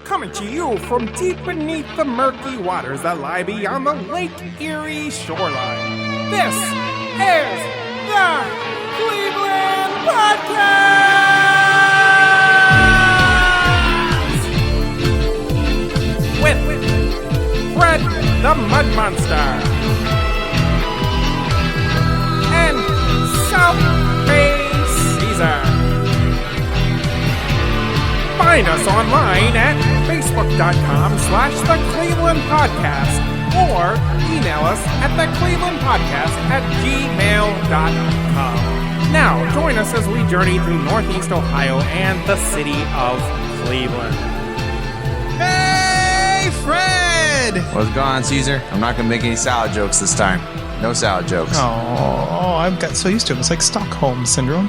coming to you from deep beneath the murky waters that lie beyond the Lake Erie shoreline. This is the Cleveland Podcast! With Fred the Mud Monster and South Bay Caesar. Find us online at facebook.com/theclevelandpodcast or email us at theclevelandpodcast@gmail.com. Now, join us as we journey through Northeast Ohio and the city of Cleveland. Hey, Fred! What's going on, Caesar? I'm not going to make any salad jokes this time. No salad jokes. Oh, I've got so used to it. It's like Stockholm Syndrome.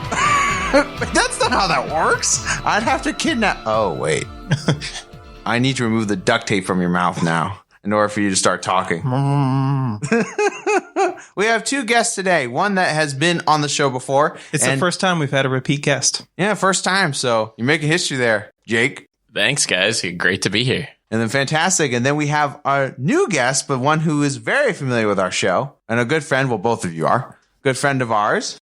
That's not how that works. I'd have to kidnap... Oh, wait. I need to remove the duct tape from your mouth now in order for you to start talking. We have two guests today. One that has been on the show before. It's the first time we've had a repeat guest. Yeah, first time. So you're making history there, Jake. Thanks, guys. Great to be here. And then fantastic. And then we have our new guest, but one who is very familiar with our show and a good friend. Well, both of you are. Good friend of ours,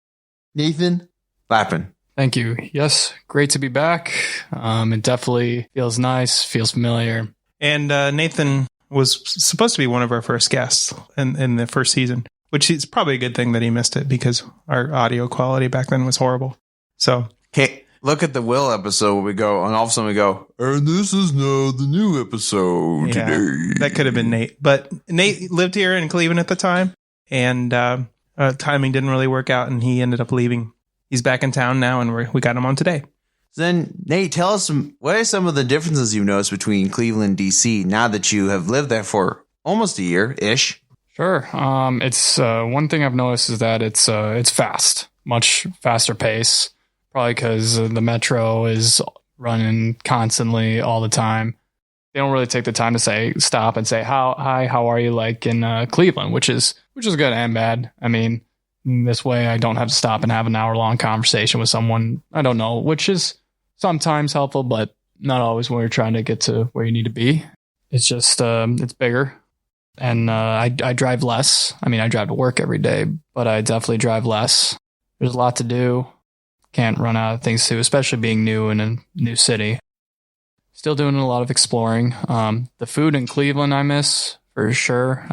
Nathan Lappin. Thank you. Yes, great to be back. It definitely feels nice, feels familiar. And Nathan was supposed to be one of our first guests in the first season, which is probably a good thing that he missed it because our audio quality back then was horrible. So, okay, look at the Will episode where we go, and all of a sudden we go, and this is now the new episode today. That could have been Nate. But Nate lived here in Cleveland at the time, and timing didn't really work out, and he ended up leaving. He's back in town now, and we got him on today. Then, Nate, tell us what are some of the differences you've noticed between Cleveland and D.C. now that you have lived there for almost a year-ish? Sure. It's one thing I've noticed is that it's fast, much faster pace, probably because the metro is running constantly all the time. They don't really take the time to stop and say, hi, how are you, like in Cleveland, which is good and bad. I mean, this way I don't have to stop and have an hour-long conversation with someone I don't know, which is sometimes helpful, but not always when you're trying to get to where you need to be. It's just, it's bigger. And I drive less. I mean, I drive to work every day, but I definitely drive less. There's a lot to do. Can't run out of things to do, especially being new in a new city. Still doing a lot of exploring. The food in Cleveland I miss, for sure.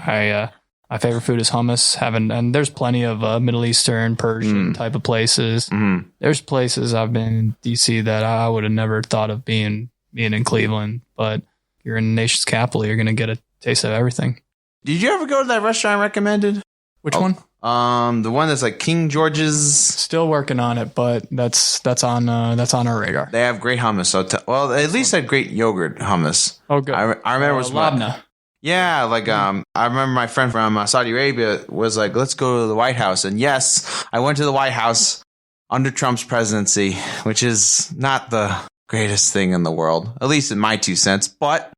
My favorite food is hummus. And there's plenty of Middle Eastern, Persian type of places. Mm. There's places I've been in DC that I would have never thought of being in Cleveland. But if you're in the nation's capital, you're going to get a taste of everything. Did you ever go to that restaurant I recommended? Which one? The one that's like King George's. Still working on it, but that's on our radar. They have great hummus. Well, at least they had great yogurt hummus. Oh, good. I remember it was labna. Yeah, like I remember my friend from Saudi Arabia was like, let's go to the White House. And yes, I went to the White House under Trump's presidency, which is not the greatest thing in the world, at least in my 2 cents. But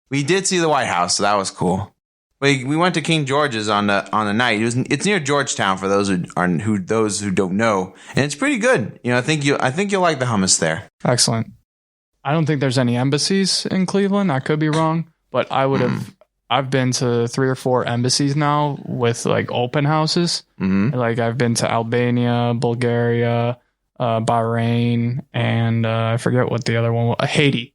we did see the White House, so that was cool. We went to King George's on the night. It's near Georgetown for those who don't know, and it's pretty good. You know, I think you'll like the hummus there. Excellent. I don't think there's any embassies in Cleveland. I could be wrong, but I would have. I've been to 3 or 4 embassies now with like open houses. Mm-hmm. Like I've been to Albania, Bulgaria, Bahrain, and I forget what the other one was. Haiti.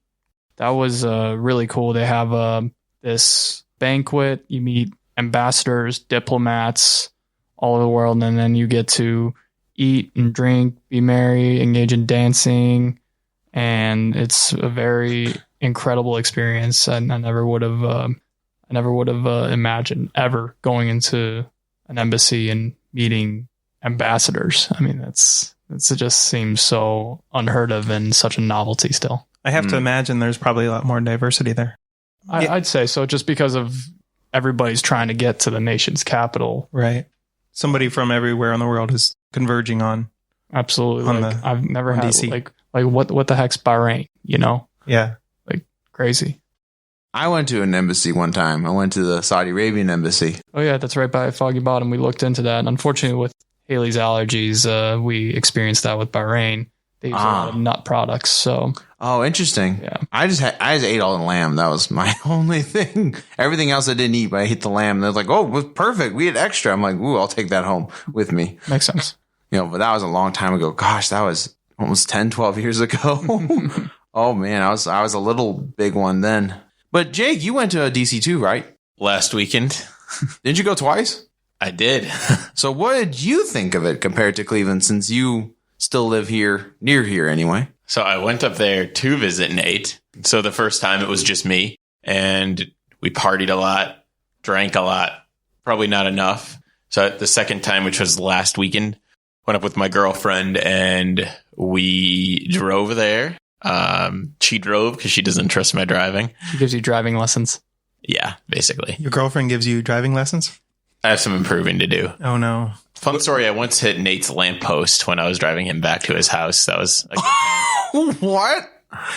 That was really cool. They have this banquet. You meet ambassadors, diplomats all over the world, and then you get to eat and drink, be merry, engage in dancing, and it's a very incredible experience. And I never would have imagined ever going into an embassy and meeting ambassadors. I mean, it just seems so unheard of and such a novelty still. I have to imagine there's probably a lot more diversity there. I'd say so, just because of everybody's trying to get to the nation's capital. Right. Somebody from everywhere in the world is converging on. Absolutely. I've never had DC. like what the heck's Bahrain, you know? Yeah. Like crazy. I went to an embassy one time. I went to the Saudi Arabian embassy. Oh, yeah, that's right by Foggy Bottom. We looked into that. And unfortunately, with Haley's allergies, we experienced that with Bahrain. They use a lot of nut products. So Oh, interesting. Yeah. I just ate all the lamb. That was my only thing. Everything else I didn't eat, but I ate the lamb. They're like, oh, it was perfect. We had extra. I'm like, ooh, I'll take that home with me. Makes sense. But that was a long time ago. Gosh, that was almost 10, 12 years ago. Oh man, I was a little big one then. But Jake, you went to DC too, right? Last weekend, Didn't you go twice? I did. So what did you think of it compared to Cleveland, since you still live here, near here anyway? So I went up there to visit Nate. So the first time it was just me, and we partied a lot, drank a lot, probably not enough. So the second time, which was last weekend, went up with my girlfriend and we drove there. She drove because she doesn't trust my driving. She gives you driving lessons. Yeah, basically. Your girlfriend gives you driving lessons? I have some improving to do. Oh, no. Fun story. I once hit Nate's lamppost when I was driving him back to his house. That was What?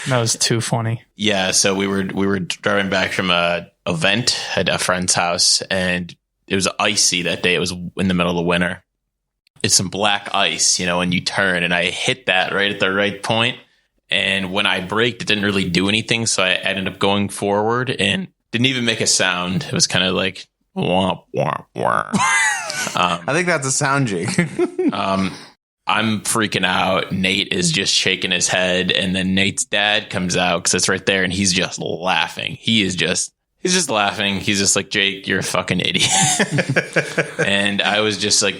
That was too funny. yeah. So we were driving back from a event at a friend's house, and it was icy that day. It was in the middle of the winter. It's some black ice, and you turn, and I hit that right at the right point. And when I braked, it didn't really do anything. So I ended up going forward and didn't even make a sound. It was kind of like womp womp womp. I think that's a sound, Jake. I'm freaking out. Nate is just shaking his head, and then Nate's dad comes out because it's right there, and he's just laughing. He's just laughing. He's just like, Jake, you're a fucking idiot. And I was just like,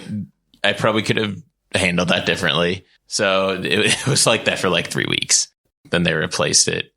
I probably could have handled that differently. So it was like that for like 3 weeks. Then they replaced it.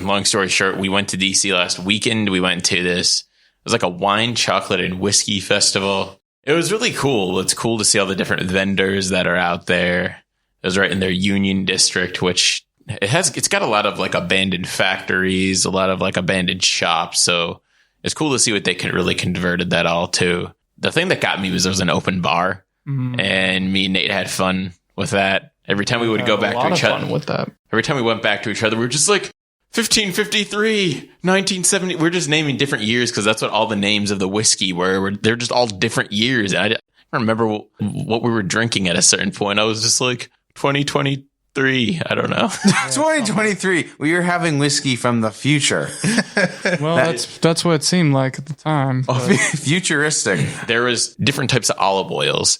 Long story short, we went to DC last weekend. We went to this. It was like a wine, chocolate, and whiskey festival. It was really cool. It's cool to see all the different vendors that are out there. It was right in their Union District, which it's got a lot of like abandoned factories, a lot of like abandoned shops. So it's cool to see what they really converted that all to. The thing that got me was there was an open bar, and me and Nate had fun with that. Every time we would go back to each other with that. Every time we went back to each other, we were just like 1553, 1970. We're just naming different years because that's what all the names of the whiskey were. They're just all different years. And I don't remember what we were drinking at a certain point. I was just like 2023. I don't know. 2023. We were having whiskey from the future. Well, that's what it seemed like at the time. Futuristic. There was different types of olive oils,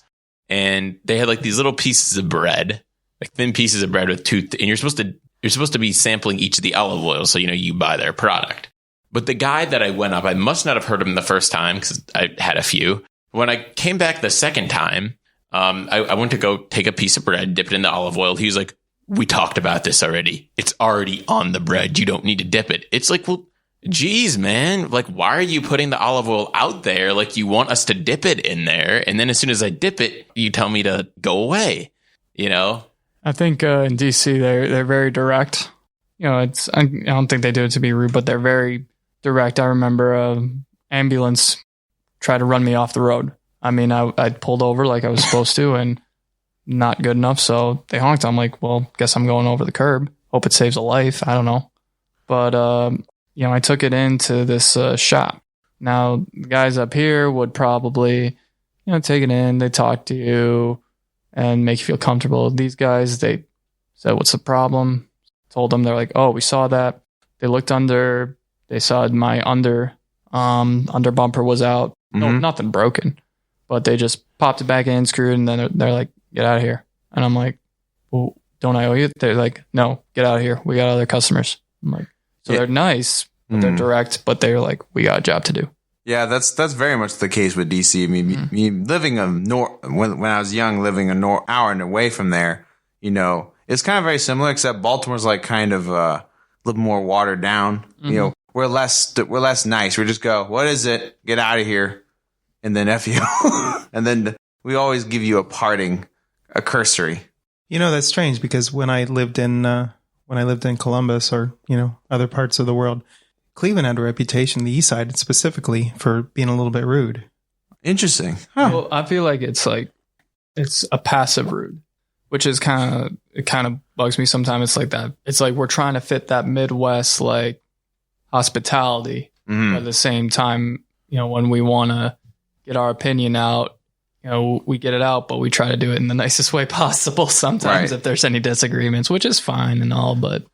and they had like these little pieces of bread, like thin pieces of bread with and you're supposed to be sampling each of the olive oils, so you buy their product. But the guy that I went up, I must not have heard him the first time because I had a few. When I came back the second time, I went to go take a piece of bread, dip it in the olive oil. He was like, "We talked about this already. It's already on the bread. You don't need to dip it." It's like, well, geez, man, like, why are you putting the olive oil out there? Like, you want us to dip it in there, and then as soon as I dip it, you tell me to go away. I think in DC they're very direct. I don't think they do it to be rude, but they're very direct. I remember an ambulance tried to run me off the road. I mean, I pulled over like I was supposed to, and not good enough, so they honked. I'm like, well, guess I'm going over the curb. Hope it saves a life. I don't know, but I took it into this shop. Now, the guys up here would probably, take it in. They talk to you and make you feel comfortable. These guys, they said, "What's the problem?" Told them. They're like, "Oh, we saw that." They looked under. They saw my under bumper was out. No, nothing broken, but they just popped it back in, screwed, and then they're like, "Get out of here." And I'm like, "Well, don't I owe you?" They're like, "No, get out of here. We got other customers." I'm like, so they're nice, but they're direct, but they're like, "We got a job to do." Yeah, that's very much the case with DC. I mean, living when I was young, living an hour away from there, it's kind of very similar, except Baltimore's like kind of a little more watered down. We're less nice. We just go, "What is it? Get out of here," and then F you, and then we always give you a cursory. That's strange because when I lived in Columbus or other parts of the world, Cleveland had a reputation, the east side specifically, for being a little bit rude. Interesting. Huh. Well, I feel like it's a passive rude, which is kind of bugs me sometimes. It's like that. It's like we're trying to fit that Midwest like hospitality, but at the same time, when we want to get our opinion out, we get it out, but we try to do it in the nicest way possible sometimes if there's any disagreements, which is fine and all, but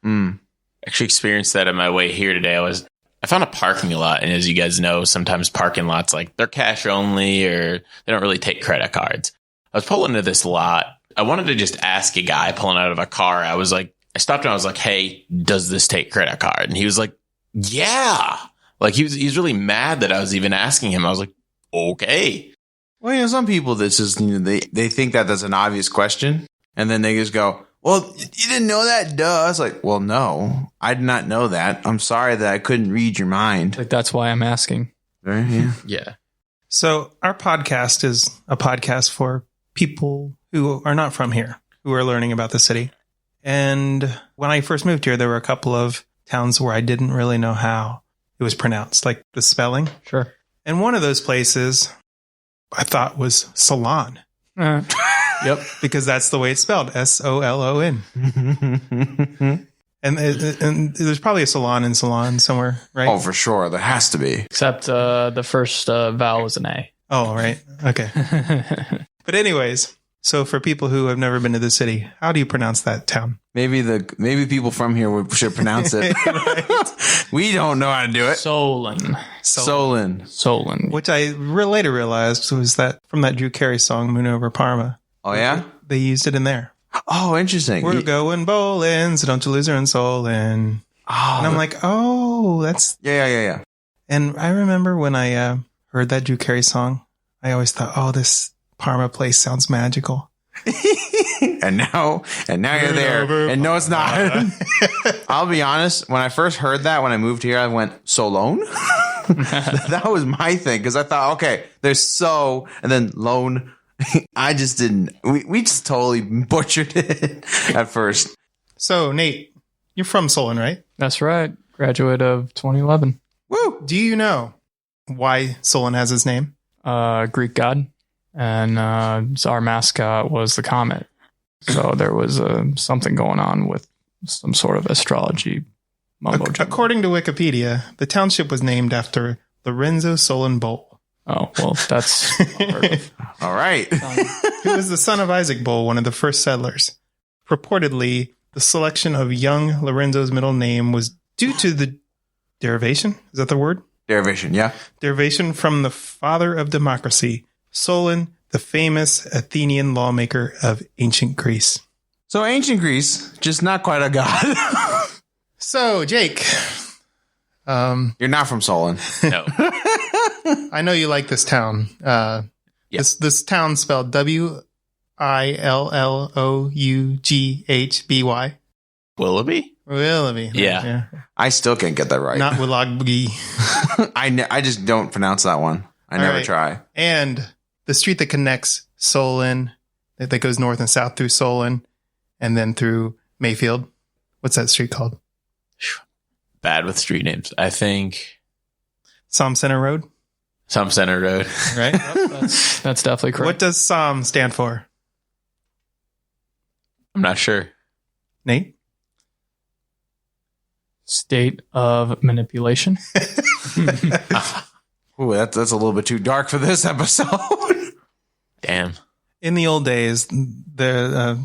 Actually experienced that on my way here today. I found a parking lot, and as you guys know, sometimes parking lots, like, they're cash only or they don't really take credit cards. I was pulling into this lot. I wanted to just ask a guy pulling out of a car. I stopped and I was like, hey, does this take credit card? And he was like, yeah. Like, he's really mad that I was even asking him. I was like, okay. Well, some people, this is, they think that that's an obvious question. And then they just go, well, you didn't know that? Duh. I was like, well, no, I did not know that. I'm sorry that I couldn't read your mind. Like, that's why I'm asking. Right? Yeah. Yeah. So our podcast is a podcast for people who are not from here, who are learning about the city. And when I first moved here, there were a couple of towns where I didn't really know how it was pronounced, like the spelling. Sure. And one of those places I thought was Solon. Yep. Because that's the way it's spelled. Solon. And there's probably a salon in Solon somewhere, right? Oh, for sure. There has to be. Except the first vowel is an A. Oh, right. Okay. But anyways, so for people who have never been to the city, how do you pronounce that town? Maybe people from here should pronounce it. We don't know how to do it. Solon. Which I later realized was that from that Drew Carey song, Moon Over Parma. Oh, yeah? They used it in there. Oh, interesting. We're going bowling, so don't you lose her in Solon. Oh, And I'm like, oh, that's... Yeah. And I remember when I heard that Drew Carey song, I always thought, oh, this Parma place sounds magical. and now you're there. And no, it's not. I'll be honest. When I first heard that, when I moved here, I went, Solon? That was my thing. Because I thought, okay, there's so, and then loan. I just didn't. We just totally butchered it at first. So, Nate, you're from Solon, right? That's right. Graduate of 2011. Woo! Do you know why Solon has his name? Greek god. And our mascot was the comet. So there was something going on with some sort of astrology mumbo jumbo. According to Wikipedia, the township was named after Lorenzo Solon Bowl. Oh, well, that's unheard of. All right. Who was the son of Isaac Bull, one of the first settlers. Purportedly, the selection of young Lorenzo's middle name was due to the derivation. Is that the word? Derivation, yeah. Derivation from the father of democracy, Solon, the famous Athenian lawmaker of ancient Greece. So ancient Greece, just not quite a god. So, Jake. You're not from Solon. No. I know you like this town. This town spelled Willoughby. Willoughby? Willoughby. Yeah. I still can't get that right. Not Willoughby. I just don't pronounce that one. I never try. And the street that connects Solon, that goes north and south through Solon, and then through Mayfield. What's that street called? Bad with street names. I think Som Center Road. Some Center Road. Right? That's definitely correct. What does Som stand for? I'm not sure. Nate? State of manipulation. Ooh, that's a little bit too dark for this episode. Damn. In the old days, the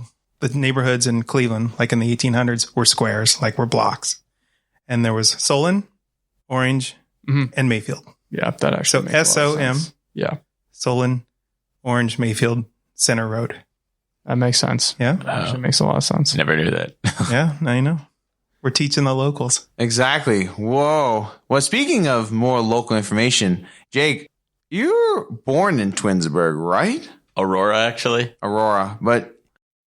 neighborhoods in Cleveland, like in the 1800s, were squares, like were blocks. And there was Solon, Orange, and Mayfield. Yeah, that actually makes a lot of SOM. sense. Yeah. Solon, Orange, Mayfield, Center Road. That makes sense. Yeah? That actually makes a lot of sense. Never knew that. Yeah, now you know. We're teaching the locals. Exactly. Whoa. Well, speaking of more local information, Jake, you were born in Twinsburg, right? Aurora, actually. Aurora, but...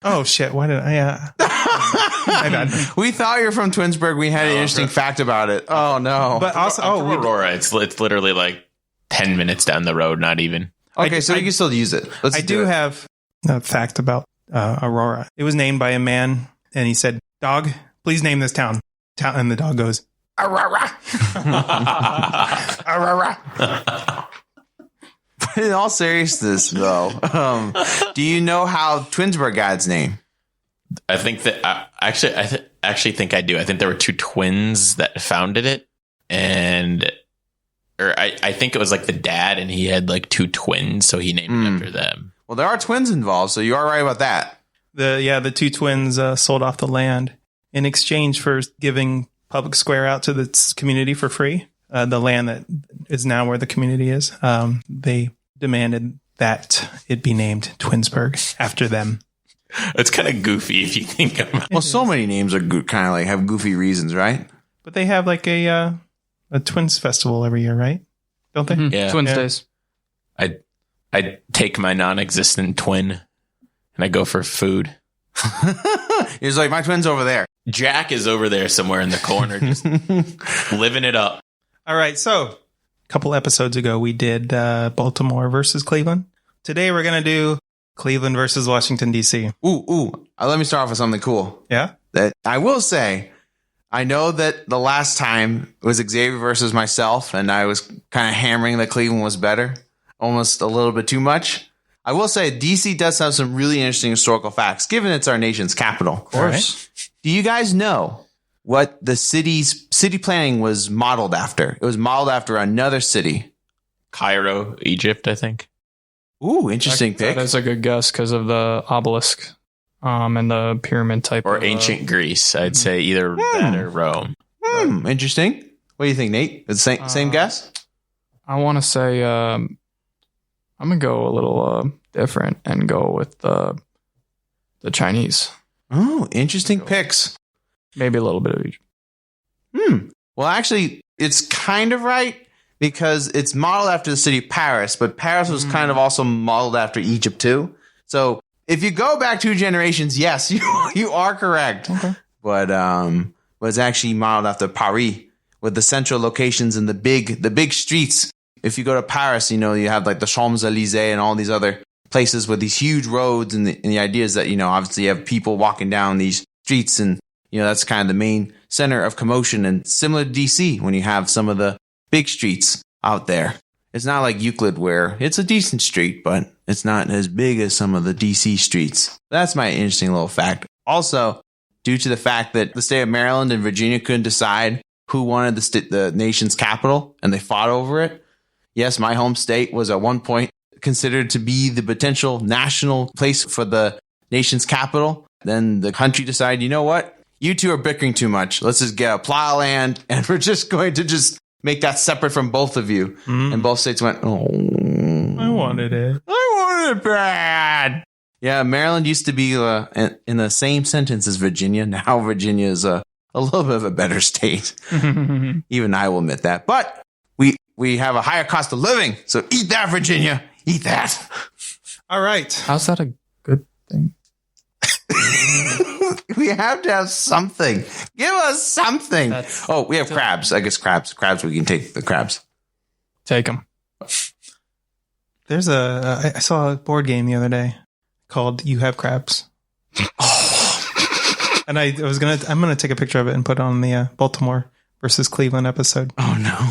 Oh, shit. Why did I... My bad. We thought you were from Twinsburg. We had an interesting fact about it. Oh, no. But also... I'm from Aurora. It's literally like 10 minutes down the road, not even. Okay, so you can still use it. I do have a fact about Aurora. It was named by a man, and he said, "Dog, please name this town." And the dog goes, "Aurora." Aurora. But in all seriousness, though, do you know how Twinsburg got its name? I think that I actually think I do. I think there were two twins that founded it, or I think it was like the dad, and he had like two twins, so he named it after them. Well, there are twins involved, so you are right about that. The two twins sold off the land in exchange for giving public square out to the community for free. The land that is now where the community is. They demanded that it be named Twinsburg after them. It's kind of goofy if you think about it. Well, so many names are kind of like have goofy reasons, right? But they have like a Twins festival every year, right? Don't they? Mm-hmm. Yeah. Twins Yeah. Days. I take my non-existent twin and I go for food. It's like, my twin's over there. Jack is over there somewhere in the corner, just living it up. All right. So a couple episodes ago, we did Baltimore versus Cleveland. Today, we're going to do Cleveland versus Washington, D.C. Ooh. Let me start off with something cool. Yeah? That I will say, I know that the last time it was Xavier versus myself, and I was kind of hammering that Cleveland was better, almost a little bit too much. I will say DC does have some really interesting historical facts, given it's our nation's capital. Of course. Do you guys know what the city planning was modeled after? It was modeled after another city. Cairo, Egypt, I think. Ooh, interesting pick. That is a good guess because of the obelisk and the pyramid type. Or of, ancient Greece. I'd say either that or Rome. Interesting. What do you think, Nate? It's the same guess? I want to say I'm going to go a little different and go with the Chinese. Oh, interesting picks. Maybe a little bit of each. Well, actually, it's kind of right because it's modeled after the city of Paris, but Paris was kind of also modeled after Egypt too. So if you go back 2 generations, yes, you are correct. Okay. But it's actually modeled after Paris with the central locations and the big streets. If you go to Paris, you have like the Champs-Élysées and all these other places with these huge roads, and the idea is that, obviously you have people walking down these streets, and that's kind of the main center of commotion. And similar to DC, when you have some of the big streets out there, it's not like Euclid where it's a decent street, but it's not as big as some of the DC streets. That's my interesting little fact. Also, due to the fact that the state of Maryland and Virginia couldn't decide who wanted the nation's capital, and they fought over it. Yes, my home state was at one point considered to be the potential national place for the nation's capital. Then the country decided, you know what? You two are bickering too much. Let's just get a plot of land, and we're just going to just make that separate from both of you. And both states went, oh, I wanted it. I wanted it bad. Yeah, Maryland used to be in the same sentence as Virginia. Now Virginia is a little bit of a better state. Even I will admit that. But we have a higher cost of living. So eat that, Virginia. Eat that. All right. How's that a good thing? We have to have something. Give us something. We have crabs. I guess crabs. Crabs, we can take the crabs. Take them. There's I saw a board game the other day called You Have Crabs. And I'm going to take a picture of it and put it on the Baltimore versus Cleveland episode. Oh, no.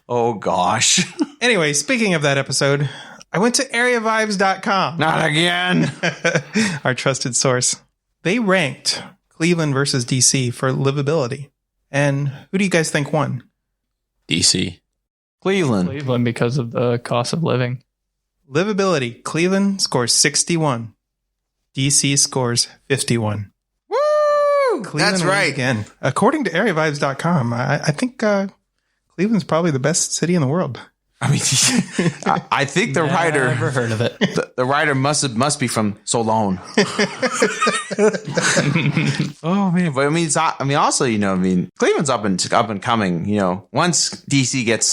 Oh, gosh. Anyway, speaking of that episode, I went to areavibes.com. Not again. Our trusted source. They ranked Cleveland versus DC for livability. And who do you guys think won? DC. Cleveland because of the cost of living. Livability. Cleveland scores 61. DC scores 51. Woo! Cleveland That's wins right. Again, according to areavibes.com, I think Cleveland's probably the best city in the world. I mean, I think the writer. Never heard of it. The writer must be from Solon. Oh man, but also, Cleveland's up and coming. Once DC gets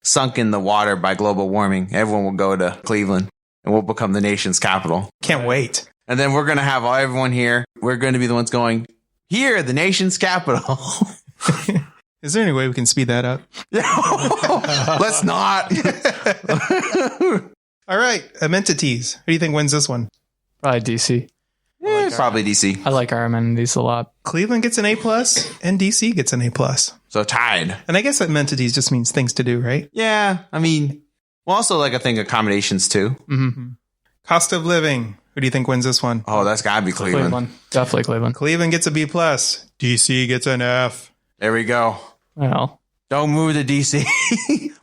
sunk in the water by global warming, everyone will go to Cleveland and we'll become the nation's capital. Can't wait. And then we're gonna have everyone here. We're going to be the ones going here, the nation's capital. Is there any way we can speed that up? Let's not. All right, amenities. Who do you think wins this one? Probably DC. Probably DC. I like our amenities a lot. Cleveland gets an A+, and DC gets an A+. So tied. And I guess amenities just means things to do, right? Yeah, also I think accommodations too. Mm-hmm. Cost of living. Who do you think wins this one? Oh, that's gotta be Cleveland. Definitely Cleveland. Cleveland gets a B+. DC gets an F. There we go. Well, don't move to DC.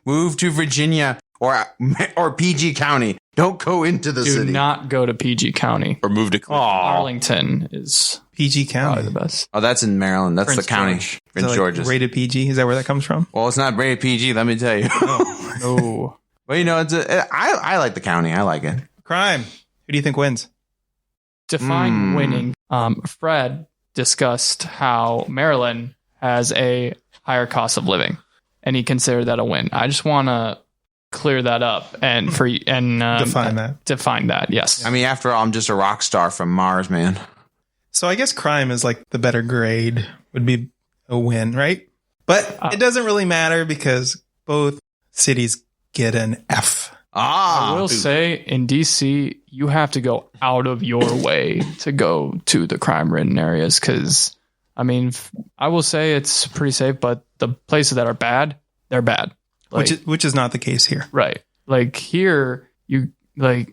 Move to Virginia or PG County. Don't go into the do city. not go to PG County. Or move to Cleveland. Arlington is PG Probably County. the best. Oh, that's in Maryland. That's Prince the county. George. Is it Prince like George's. rated PG. Is that where that comes from? Well, it's not rated PG, let me tell you. No. But I like the county. I like it. Crime. Who do you think wins? Define winning. Fred discussed how Maryland has a higher cost of living, and he considered that a win. I just want to clear that up and define that. Define that. Yes. I mean, after all, I'm just a rock star from Mars, man. So I guess crime is like the better grade would be a win, right? But it doesn't really matter because both cities get an F. I will say in DC, you have to go out of your way to go to the crime-ridden areas because, I mean, I will say it's pretty safe, but the places that are bad, they're bad. Like, Which is not the case here. right. Like here, my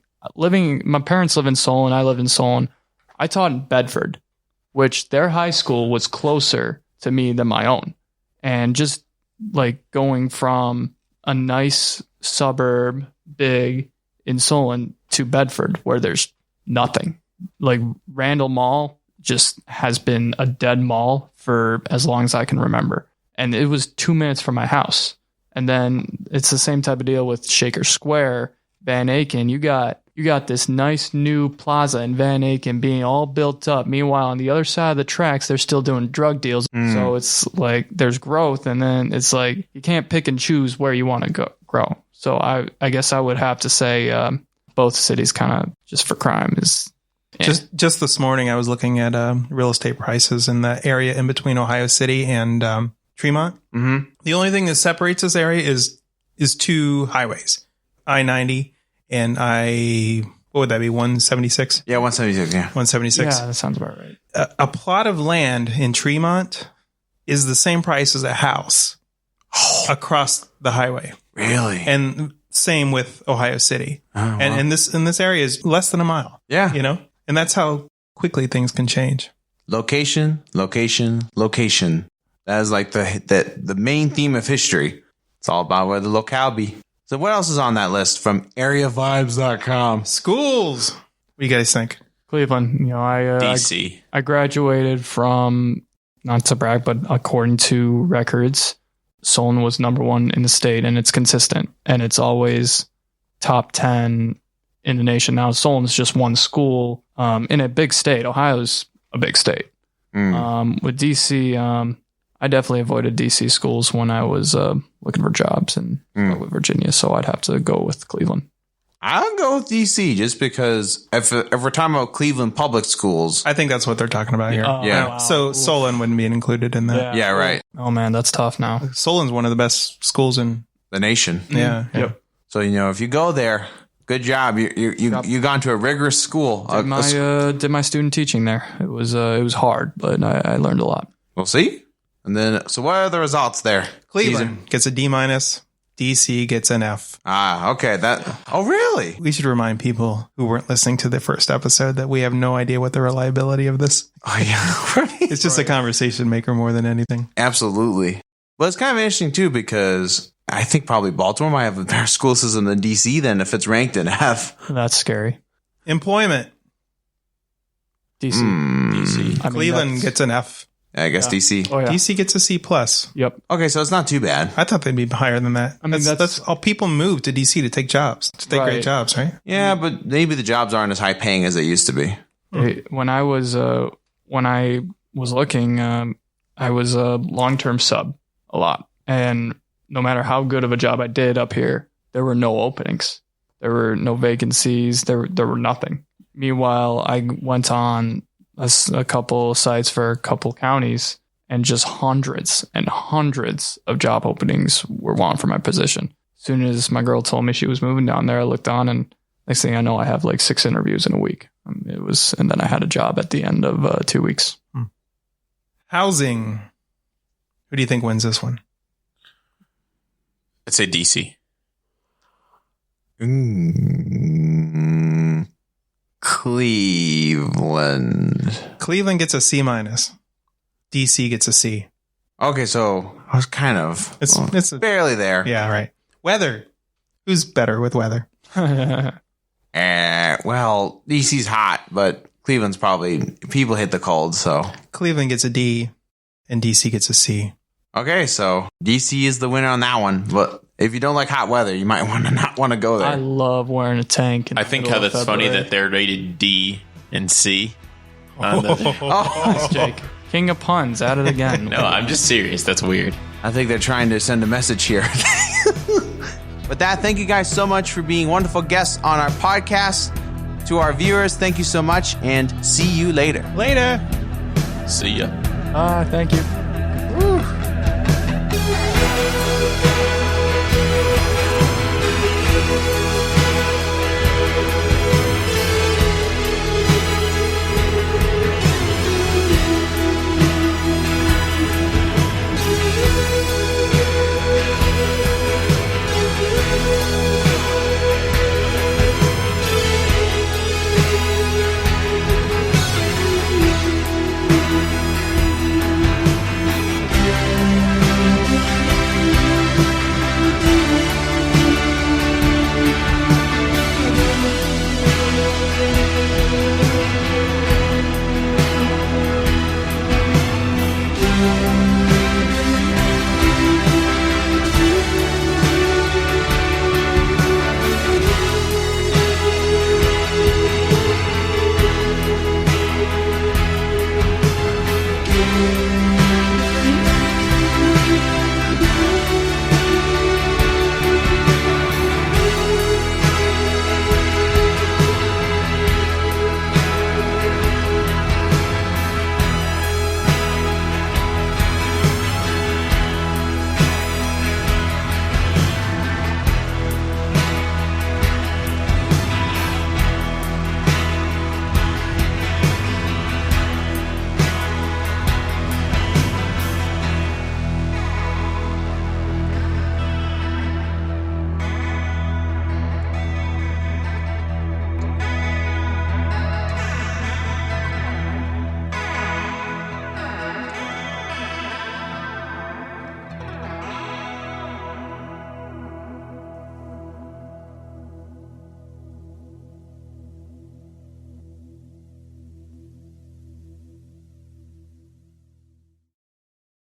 parents live in Solon. I live in Solon. I taught in Bedford, which their high school was closer to me than my own. And just like going from a nice suburb, big in Solon to Bedford, where there's nothing. Like Randall Mall just has been a dead mall for as long as I can remember. And it was 2 minutes from my house. And then it's the same type of deal with Shaker Square, Van Aken. You got this nice new plaza in Van Aken being all built up. Meanwhile, on the other side of the tracks, they're still doing drug deals. So it's like there's growth, and then it's like you can't pick and choose where you want to grow. So I guess I would have to say both cities kind of just for crime is. Just this morning, I was looking at real estate prices in the area in between Ohio City and Tremont. Mm-hmm. The only thing that separates this area is two highways, I-90 and what would that be, 176? Yeah, 176, yeah. 176. Yeah, that sounds about right. A plot of land in Tremont is the same price as a house across the highway. Really? And same with Ohio City. Oh, wow. And this area is less than a mile. Yeah. You know? And that's how quickly things can change. Location, location, location. That is like the main theme of history. It's all about where the locale be. So what else is on that list from areavibes.com? Schools. What do you guys think? Cleveland, DC. I graduated from, not to brag, but according to records, Solon was number 1 in the state, and it's consistent, and it's always top 10 in the nation. Now, Solon's just one school in a big state. Ohio's a big state. With DC, I definitely avoided DC schools when I was looking for jobs in with Virginia, so I'd have to go with Cleveland. I'll go with DC just because if we're talking about Cleveland public schools. I think that's what they're talking about here. Yeah. Wow. So Solon wouldn't be included in that. Yeah, right. Oh, man, that's tough now. Solon's one of the best schools in. The nation. Yeah. Yep. So, if you go there, good job. You gone to a rigorous school. Did my student teaching there. It was hard, but I learned a lot. We'll see. And then, so what are the results there? Cleveland gets a D-. DC gets an F. Okay. Oh, really? We should remind people who weren't listening to the first episode that we have no idea what the reliability of this. Oh, yeah. Right. It's just a conversation maker more than anything. Absolutely. Well, it's kind of interesting, too, because I think probably Baltimore might have a better school system than DC then if it's ranked in F. That's scary. Employment. DC. DC. I mean, Cleveland that's- gets an F. I guess DC. Oh, yeah. DC gets a C+. Yep. Okay, so it's not too bad. I thought they'd be higher than that. I mean, that's all people move to DC to take jobs, to take Right. great jobs, right? Yeah, but maybe the jobs aren't as high paying as they used to be. When I was looking, I was a long-term sub a lot, and no matter how good of a job I did up here, there were no openings, there were no vacancies, there were nothing. Meanwhile, I went on a couple sites for a couple counties, and just hundreds and hundreds of job openings were wanted for my position. As soon as my girl told me she was moving down there, I looked on, and next thing I know, I have like 6 interviews in a week. And then I had a job at the end of 2 weeks. Housing. Who do you think wins this one? I'd say DC. Cleveland. Cleveland gets a C-. DC gets a C. Okay, so I was kind of It's barely there. yeah, right. Weather. Who's better with weather? Well, DC's hot, but Cleveland's probably, people hate the cold, so. Cleveland gets a D and DC gets a C. Okay, so DC is the winner on that one. But if you don't like hot weather, you might not want to go there. I love wearing a tank. I think how that's funny that they're rated D and C. Thanks, Jake. King of puns, at it again. No, I'm just serious. That's weird. I think they're trying to send a message here. With that, thank you guys so much for being wonderful guests on our podcast. To our viewers, thank you so much, and see you later. Later. See ya. Thank you.